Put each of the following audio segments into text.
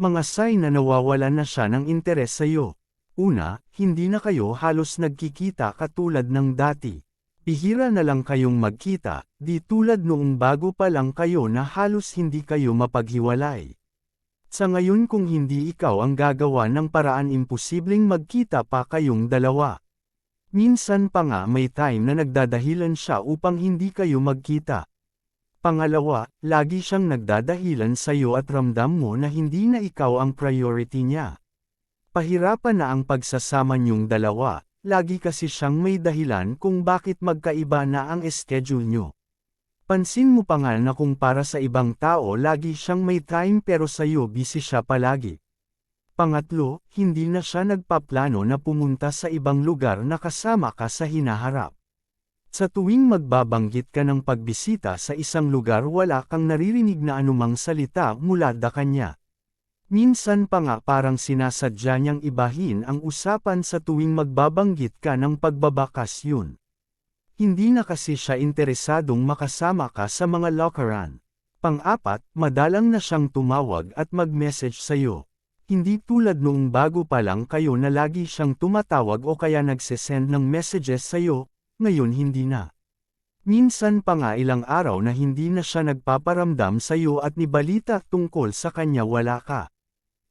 mga sign na nawawalan na siya ng interes sa'yo. Una, hindi na kayo halos nagkikita katulad ng dati. Bihira na lang kayong magkita, di tulad noong bago pa lang kayo na halos hindi kayo mapaghiwalay. Sa ngayon kung hindi ikaw ang gagawa ng paraan imposibleng magkita pa kayong dalawa. Minsan pa nga may time na nagdadahilan siya upang hindi kayo magkita. Pangalawa, lagi siyang nagdadahilan sa'yo at ramdam mo na hindi na ikaw ang priority niya. Pahirapan na ang pagsasama niyong dalawa, lagi kasi siyang may dahilan kung bakit magkaiba na ang schedule niyo. Pansin mo pa nga na kung para sa ibang tao lagi siyang may time pero sa'yo busy siya palagi. Pangatlo, hindi na siya nagpaplano na pumunta sa ibang lugar na kasama ka sa hinaharap. Sa tuwing magbabanggit ka ng pagbisita sa isang lugar wala kang naririnig na anumang salita mula da kanya. Minsan pa nga parang sinasadya niyang ibahin ang usapan sa tuwing magbabanggit ka ng pagbabakasyon. Hindi na kasi siya interesadong makasama ka sa mga lokaran. Pang-apat, madalang na siyang tumawag at mag-message sa'yo. Hindi tulad noong bago pa lang kayo na lagi siyang tumatawag o kaya nagsesend ng messages sa'yo. Ngayon hindi na. Minsan pa nga ilang araw na hindi na siya nagpaparamdam sa iyo at nibalita tungkol sa kanya wala ka.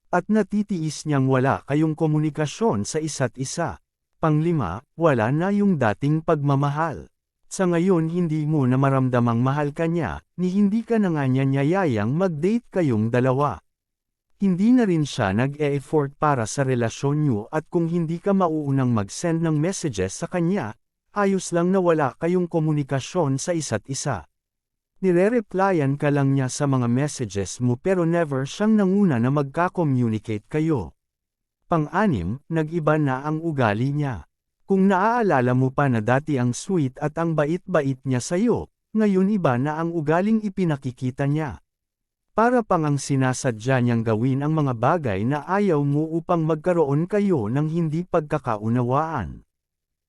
At natitiis niyang wala kayong komunikasyon sa isa't isa. Panglima, wala na yung dating pagmamahal. Sa ngayon hindi mo na maramdamang mahal ka niya, ni hindi ka na nga niya niyayayang mag-date kayong dalawa. Hindi na rin siya nag-e-effort para sa relasyon niyo at kung hindi ka mauunang mag-send ng messages sa kanya, ayos lang na wala kayong komunikasyon sa isa't isa. Nire-replyan ka lang niya sa mga messages mo pero never siyang nanguna na magka-communicate kayo. Pang-anim, nag-iba na ang ugali niya. Kung naaalala mo pa na dati ang sweet at ang bait-bait niya sa'yo, ngayon iba na ang ugaling ipinakikita niya. Para pang ang sinasadya niyang gawin ang mga bagay na ayaw mo upang magkaroon kayo ng hindi pagkakaunawaan.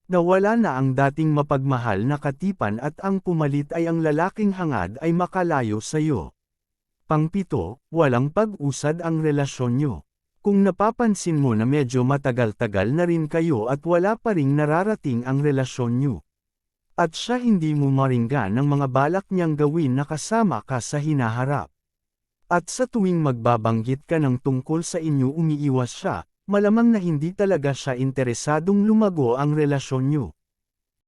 Nawala na ang dating mapagmahal na katipan at ang pumalit ay ang lalaking hangad ay makalayo sa iyo. Pang-pito, walang pag-usad ang relasyon nyo. Kung napapansin mo na medyo matagal-tagal na rin kayo at wala pa ring nararating ang relasyon nyo. At siya hindi mo maringgan ng mga balak niyang gawin na kasama ka sa hinaharap. At sa tuwing magbabanggit ka ng tungkol sa inyo umiiwas siya. Malamang na hindi talaga siya interesadong lumago ang relasyon nyo.